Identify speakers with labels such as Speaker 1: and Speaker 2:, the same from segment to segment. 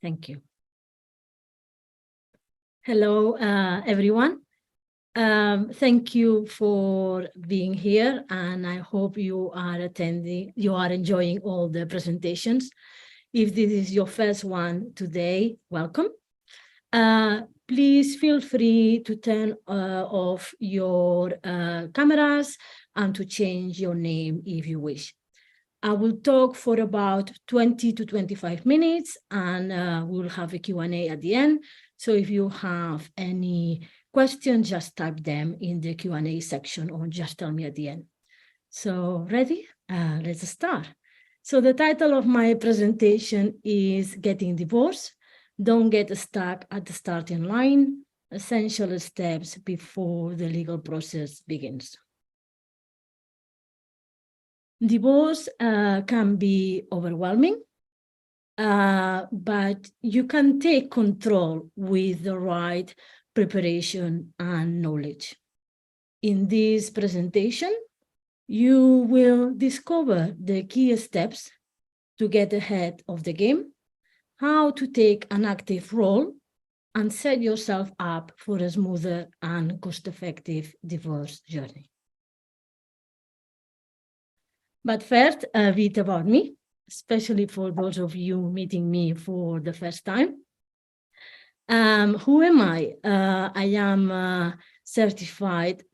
Speaker 1: Thank you. Hello, everyone. Thank you for being here, and I hope you are enjoying all the presentations. If this is your first one today, welcome. Please feel free to turn off your cameras and to change your name if you wish. I will talk for about 20 to 25 minutes, and we'll have a Q&A at the end. So if you have any questions, just type them in the Q&A section or just tell me at the end. So ready? Let's start. So the title of my presentation is Getting Divorced. Don't get stuck at the starting line. Essential steps before the legal process begins. Divorce can be overwhelming, but you can take control with the right preparation and knowledge. In this presentation, you will discover the key steps to get ahead of the game, how to take an active role, and set yourself up for a smoother and cost-effective divorce journey. But first, a bit about me, especially for those of you meeting me for the first time. Who am I? I am certified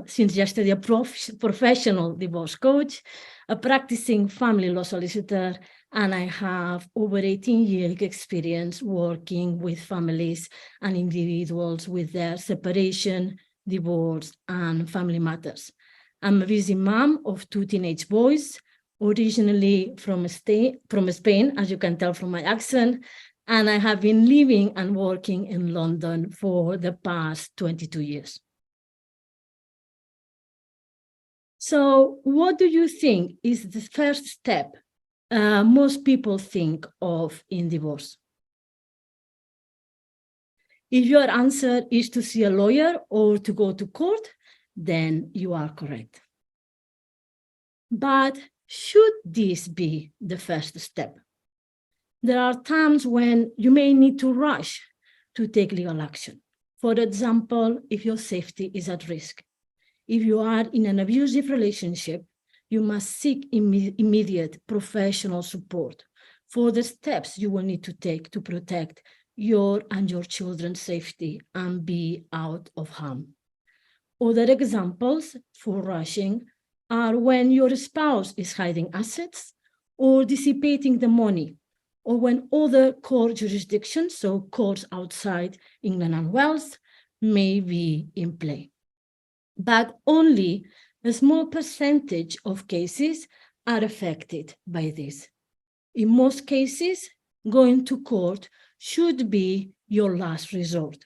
Speaker 1: since yesterday, a professional divorce coach, a practicing family law solicitor, and I have over 18 years experience working with families and individuals with their separation, divorce, and family matters. I'm a busy mom of 2 teenage boys, originally from Spain, as you can tell from my accent, and I have been living and working in London for the past 22 years. So what do you think is the first step most people think of in divorce? If your answer is to see a lawyer or to go to court, then you are correct. But should this be the first step? There are times when you may need to rush to take legal action. For example, if your safety is at risk. If you are in an abusive relationship, you must seek immediate professional support for the steps you will need to take to protect your and your children's safety and be out of harm. Other examples for rushing are when your spouse is hiding assets or dissipating the money, or when other court jurisdictions, so courts outside England and Wales, may be in play. But only a small percentage of cases are affected by this. In most cases, going to court should be your last resort,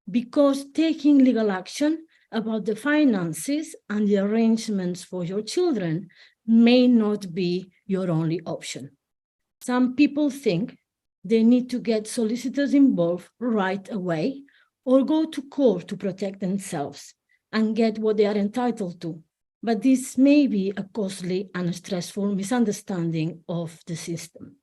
Speaker 1: because taking legal action about the finances and the arrangements for your children may not be your only option. Some people think they need to get solicitors involved right away or go to court to protect themselves and get what they are entitled to. But this may be a costly and stressful misunderstanding of the system.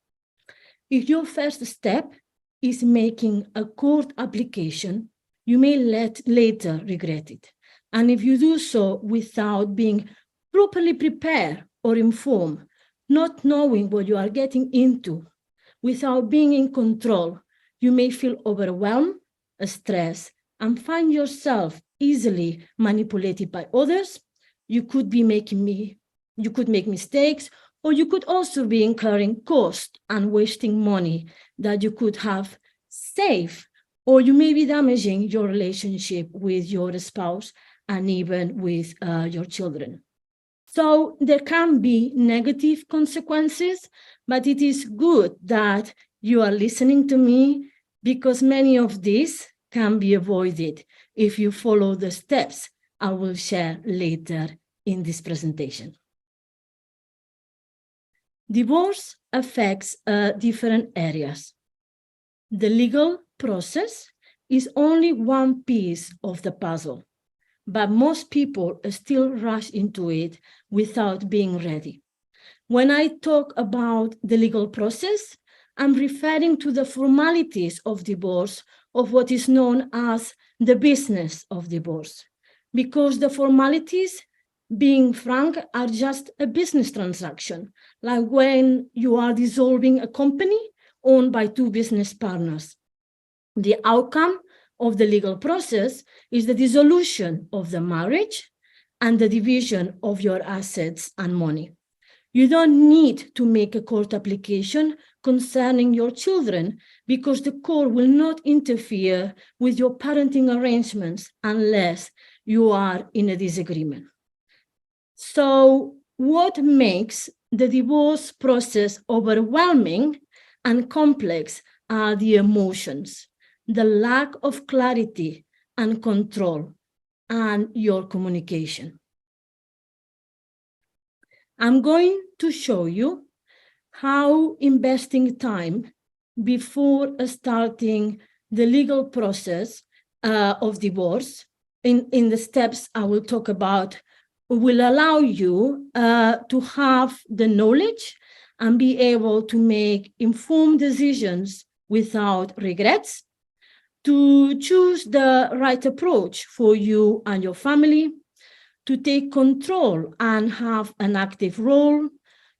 Speaker 1: If your first step is making a court application, you may later regret it. And if you do so without being properly prepared or informed, not knowing what you are getting into, without being in control, you may feel overwhelmed, stressed, and find yourself easily manipulated by others. You could make mistakes, or you could also be incurring cost and wasting money that you could have saved, or you may be damaging your relationship with your spouse and even with your children. So there can be negative consequences, but it is good that you are listening to me, because many of these can be avoided if you follow the steps I will share later in this presentation. Divorce affects different areas. The legal process is only one piece of the puzzle, but most people still rush into it without being ready. When I talk about the legal process, I'm referring to the formalities of divorce, of what is known as the business of divorce, because the formalities, being frank, are just a business transaction, like when you are dissolving a company owned by two business partners. The outcome of the legal process is the dissolution of the marriage and the division of your assets and money. You don't need to make a court application concerning your children because the court will not interfere with your parenting arrangements unless you are in a disagreement. So, what makes the divorce process overwhelming and complex are the emotions, the lack of clarity and control, and your communication. I'm going to show you how investing time before starting the legal process of divorce in the steps I will talk about will allow you to have the knowledge and be able to make informed decisions without regrets, to choose the right approach for you and your family, to take control and have an active role,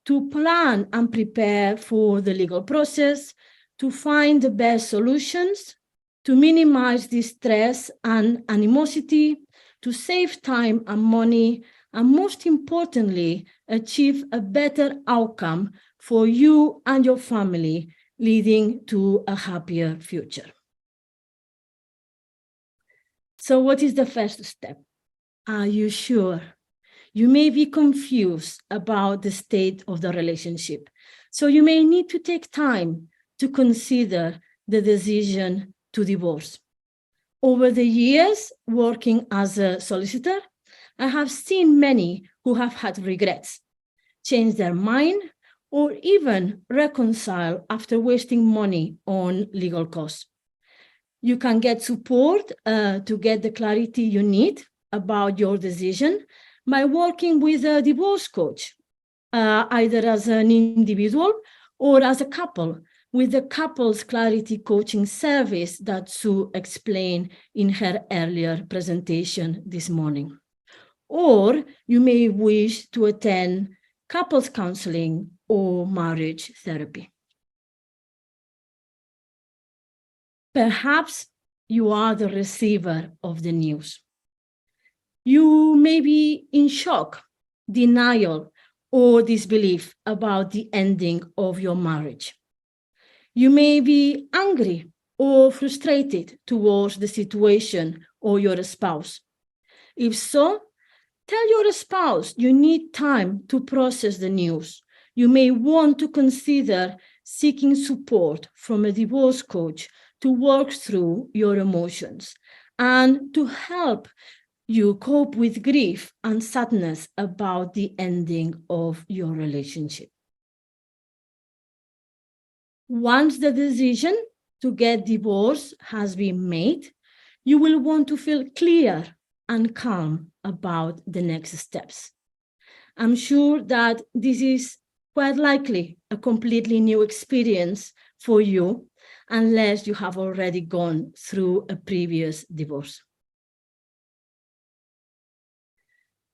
Speaker 1: to plan and prepare for the legal process, to find the best solutions, to minimize distress and animosity, to save time and money, and most importantly, achieve a better outcome for you and your family, leading to a happier future. So what is the first step? Are you sure? You may be confused about the state of the relationship. So you may need to take time to consider the decision to divorce. Over the years, working as a solicitor, I have seen many who have had regrets, changed their mind, or even reconcile after wasting money on legal costs. You can get support to get the clarity you need about your decision by working with a divorce coach, either as an individual or as a couple, with the couples clarity coaching service that Sue explained in her earlier presentation this morning. Or you may wish to attend couples counseling or marriage therapy. Perhaps you are the receiver of the news. You may be in shock, denial, or disbelief about the ending of your marriage. You may be angry or frustrated towards the situation or your spouse. If so, tell your spouse you need time to process the news. You may want to consider seeking support from a divorce coach to work through your emotions and to help you cope with grief and sadness about the ending of your relationship. Once the decision to get divorced has been made, you will want to feel clear and calm about the next steps. I'm sure that this is quite likely a completely new experience for you, unless you have already gone through a previous divorce.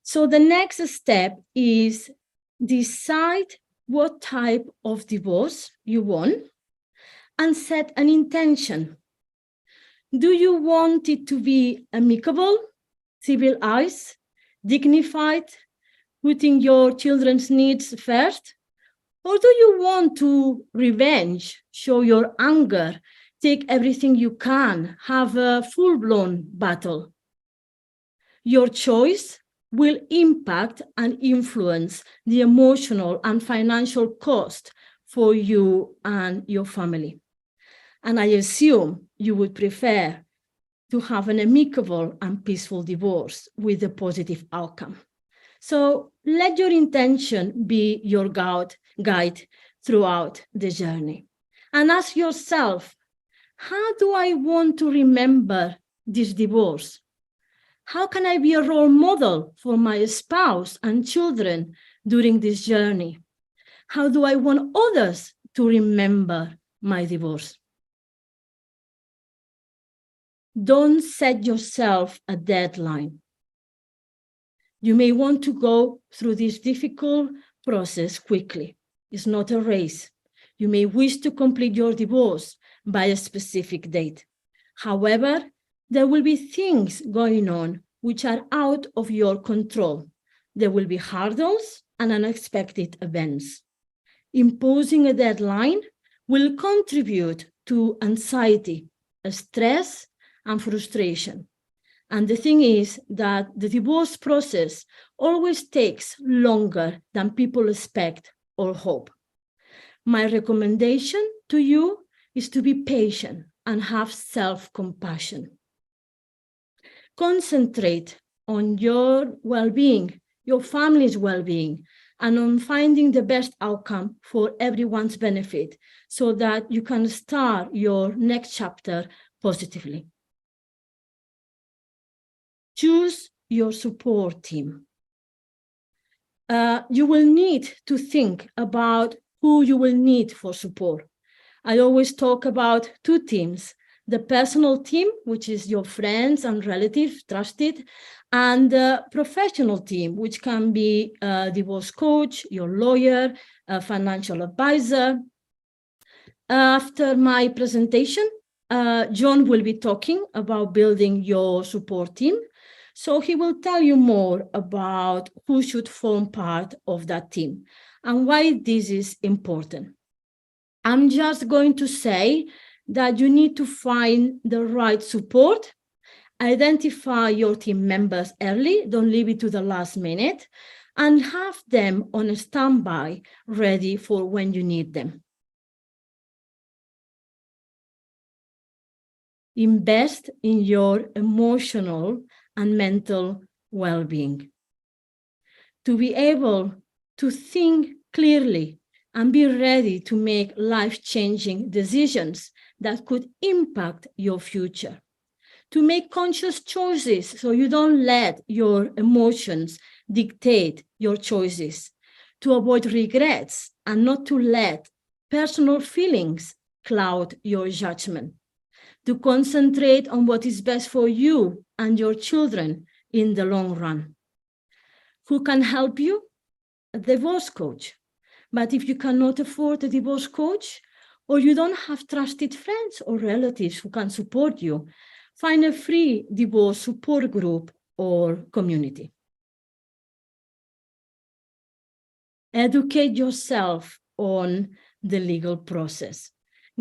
Speaker 1: So the next step is decide what type of divorce you want and set an intention. Do you want it to be amicable, civilized, dignified, putting your children's needs first? Or do you want to revenge, show your anger, take everything you can, have a full-blown battle? Your choice will impact and influence the emotional and financial cost for you and your family. And I assume you would prefer to have an amicable and peaceful divorce with a positive outcome. So let your intention be your guide throughout the journey. And ask yourself, how do I want to remember this divorce? How can I be a role model for my spouse and children during this journey? How do I want others to remember my divorce. Don't set yourself a deadline. You may want to go through this difficult process quickly. It's not a race. You may wish to complete your divorce by a specific date. However, there will be things going on which are out of your control. There will be hurdles and unexpected events. Imposing a deadline will contribute to anxiety, stress, and frustration. And the thing is that the divorce process always takes longer than people expect or hope. My recommendation to you is to be patient and have self-compassion. Concentrate on your well-being, your family's well-being, and on finding the best outcome for everyone's benefit so that you can start your next chapter positively. Choose your support team. You will need to think about who you will need for support. I always talk about two teams: the personal team, which is your friends and relatives, trusted, and the professional team, which can be a divorce coach, your lawyer, a financial advisor. After my presentation, John will be talking about building your support team. So he will tell you more about who should form part of that team and why this is important. I'm just going to say that you need to find the right support, identify your team members early, don't leave it to the last minute, and have them on a standby ready for when you need them. Invest in your emotional and mental well-being. To be able to think clearly and be ready to make life-changing decisions that could impact your future. To make conscious choices so you don't let your emotions dictate your choices. To avoid regrets and not to let personal feelings cloud your judgment. To concentrate on what is best for you and your children in the long run. Who can help you? A divorce coach. But if you cannot afford a divorce coach, or you don't have trusted friends or relatives who can support you, find a free divorce support group or community. Educate yourself on the legal process.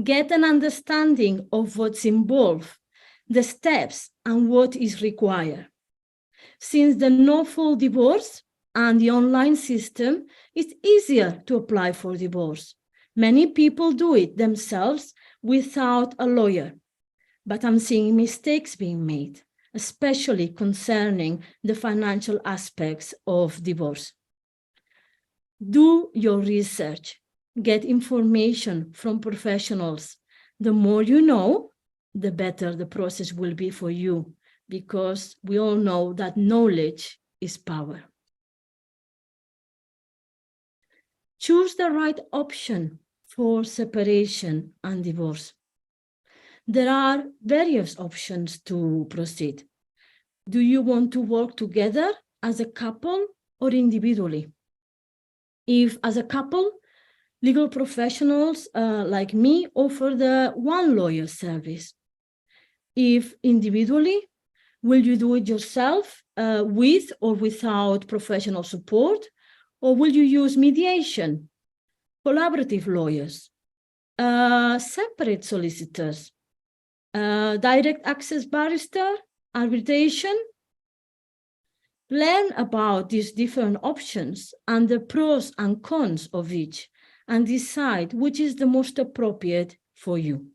Speaker 1: Get an understanding of what's involved, the steps, and what is required. Since the no-fault divorce and the online system, it's easier to apply for divorce. Many people do it themselves without a lawyer, but I'm seeing mistakes being made, especially concerning the financial aspects of divorce. Do your research. Get information from professionals. The more you know, the better the process will be for you, because we all know that knowledge is power. Choose the right option for separation and divorce. There are various options to proceed. Do you want to work together as a couple or individually? If as a couple, legal professionals like me offer the one lawyer service. If individually, will you do it yourself with or without professional support? Or will you use mediation, collaborative lawyers, separate solicitors, direct access barrister, arbitration? Learn about these different options and the pros and cons of each, and decide which is the most appropriate for you.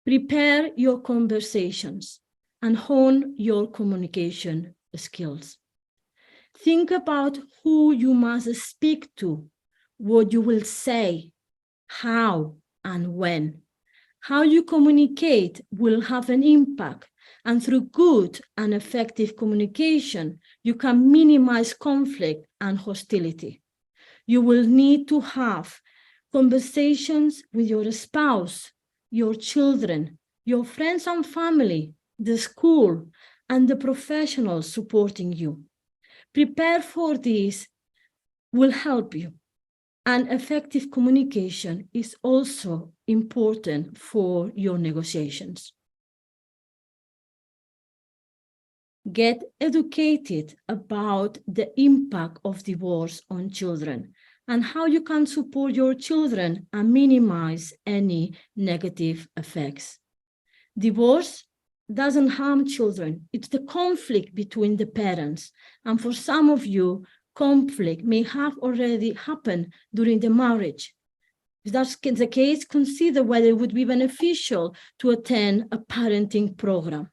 Speaker 1: Prepare your conversations and hone your communication skills. Think about who you must speak to, what you will say, how and when. How you communicate will have an impact, and through good and effective communication, you can minimize conflict and hostility. You will need to have conversations with your spouse, your children, your friends and family, the school, and the professionals supporting you. Prepare for this will help you. And effective communication is also important for your negotiations. Get educated about the impact of divorce on children and how you can support your children and minimize any negative effects. Divorce doesn't harm children. It's the conflict between the parents. And for some of you, conflict may have already happened during the marriage. If that's the case, consider whether it would be beneficial to attend a parenting program.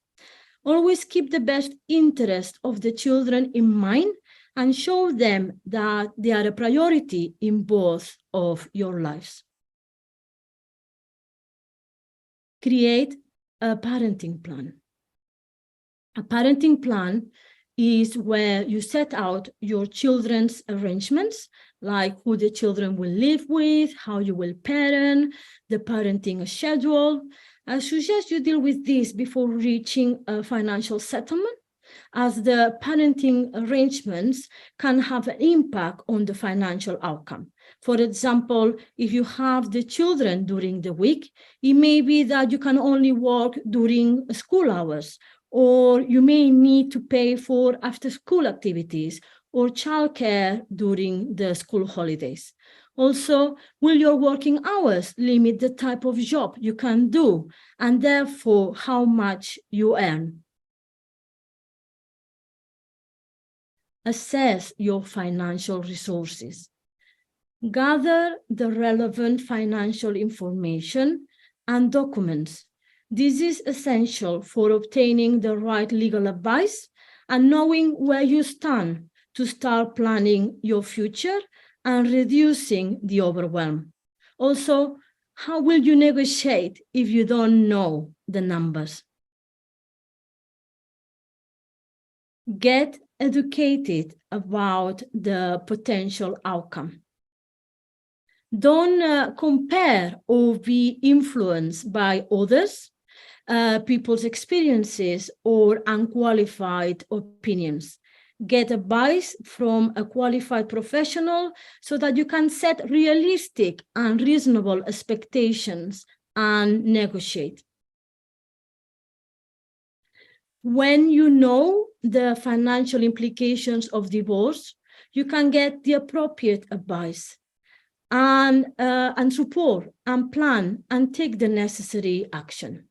Speaker 1: Always keep the best interest of the children in mind and show them that they are a priority in both of your lives. Create a parenting plan. A parenting plan is where you set out your children's arrangements, like who the children will live with, how you will parent, the parenting schedule. I suggest you deal with this before reaching a financial settlement, as the parenting arrangements can have an impact on the financial outcome. For example, if you have the children during the week, it may be that you can only work during school hours, or you may need to pay for after-school activities or childcare during the school holidays. Also, will your working hours limit the type of job you can do and therefore how much you earn? Assess your financial resources. Gather the relevant financial information and documents. This is essential for obtaining the right legal advice and knowing where you stand to start planning your future and reducing the overwhelm. Also, how will you negotiate if you don't know the numbers? Get educated about the potential outcome. Don't compare or be influenced by others, people's experiences, or unqualified opinions. Get advice from a qualified professional so that you can set realistic and reasonable expectations and negotiate. When you know the financial implications of divorce, you can get the appropriate advice and support and plan and take the necessary action.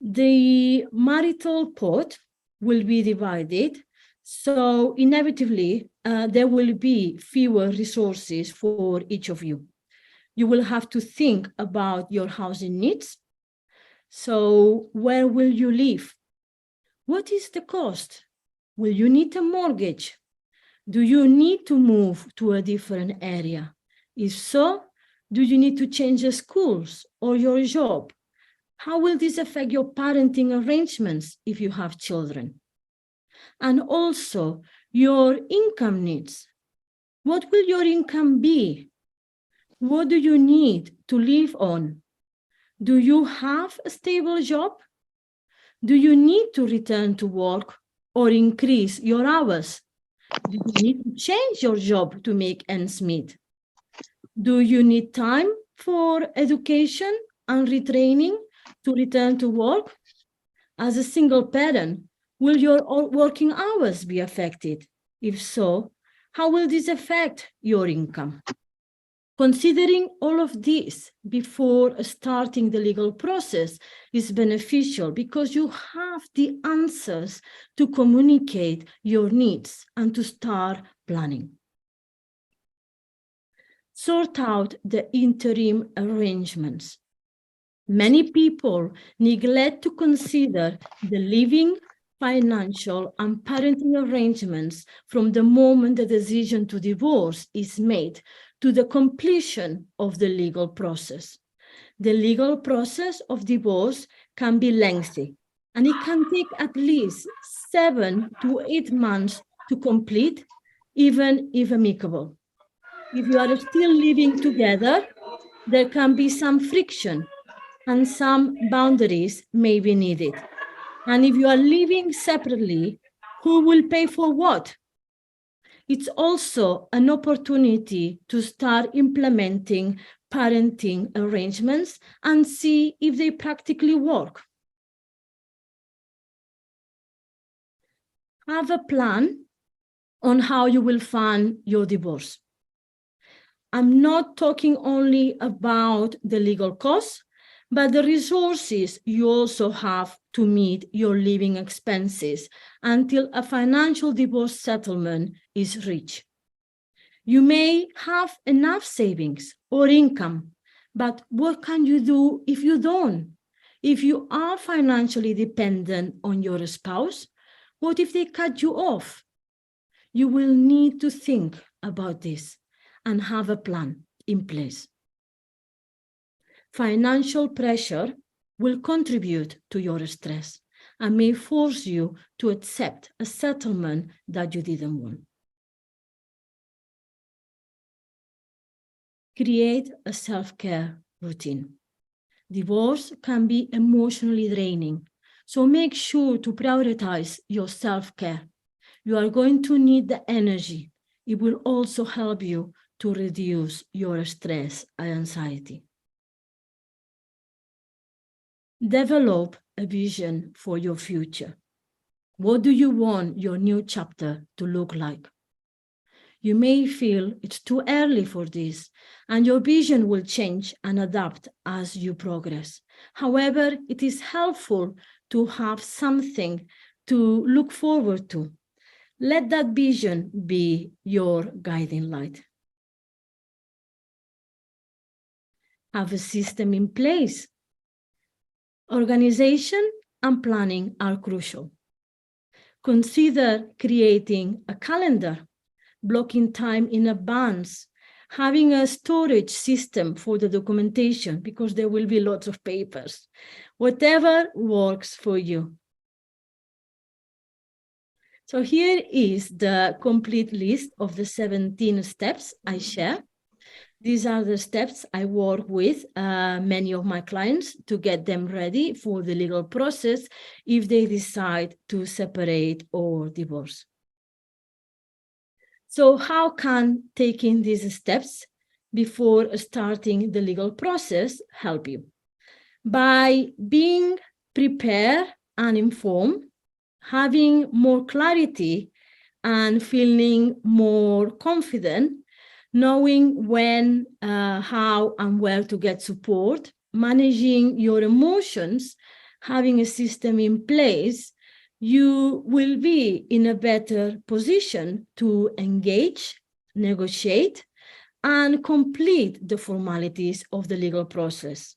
Speaker 1: The marital pot will be divided, so inevitably there will be fewer resources for each of you. You will have to think about your housing needs. So where will you live? What is the cost? Will you need a mortgage? Do you need to move to a different area? If so, do you need to change the schools or your job? How will this affect your parenting arrangements if you have children? And also your income needs. What will your income be? What do you need to live on? Do you have a stable job? Do you need to return to work or increase your hours? Do you need to change your job to make ends meet? Do you need time for education and retraining to return to work? As a single parent, will your working hours be affected? If so, how will this affect your income? Considering all of this before starting the legal process is beneficial because you have the answers to communicate your needs and to start planning. Sort out the interim arrangements. Many people neglect to consider the living, financial, and parenting arrangements from the moment the decision to divorce is made to the completion of the legal process. The legal process of divorce can be lengthy, and it can take at least 7 to 8 months to complete, even if amicable. If you are still living together, there can be some friction and some boundaries may be needed. And if you are living separately, who will pay for what? It's also an opportunity to start implementing parenting arrangements and see if they practically work. Have a plan on how you will fund your divorce. I'm not talking only about the legal costs, but the resources you also have to meet your living expenses until a financial divorce settlement is reached. You may have enough savings or income, but what can you do if you don't? If you are financially dependent on your spouse, what if they cut you off? You will need to think about this and have a plan in place. Financial pressure will contribute to your stress and may force you to accept a settlement that you didn't want. Create a self-care routine. Divorce can be emotionally draining, so make sure to prioritize your self-care. You are going to need the energy. It will also help you to reduce your stress and anxiety. Develop a vision for your future. What do you want your new chapter to look like? You may feel it's too early for this, and your vision will change and adapt as you progress. However, it is helpful to have something to look forward to. Let that vision be your guiding light. Have a system in place. Organization and planning are crucial. Consider creating a calendar, blocking time in advance, having a storage system for the documentation because there will be lots of papers. Whatever works for you. So here is the complete list of the 17 steps I share. These are the steps I work with many of my clients to get them ready for the legal process if they decide to separate or divorce. So how can taking these steps before starting the legal process help you? By being prepared and informed, having more clarity and feeling more confident, knowing when, how, and where to get support, managing your emotions, having a system in place, you will be in a better position to engage, negotiate, and complete the formalities of the legal process.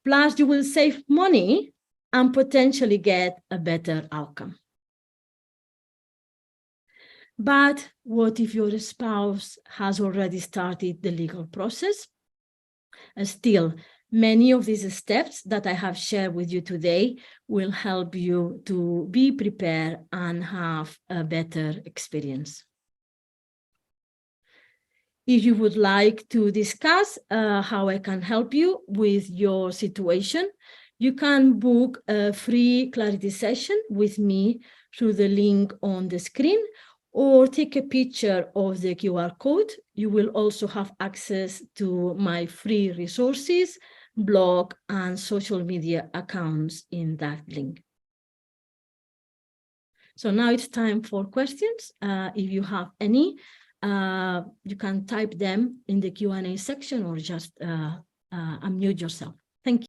Speaker 1: Plus, you will save money and potentially get a better outcome. But what if your spouse has already started the legal process? Still, many of these steps that I have shared with you today will help you to be prepared and have a better experience. If you would like to discuss how I can help you with your situation, you can book a free clarity session with me through the link on the screen, or take a picture of the QR code. You will also have access to my free resources, blog, and social media accounts in that link. So now it's time for questions. If you have any, you can type them in the Q&A section or just unmute yourself.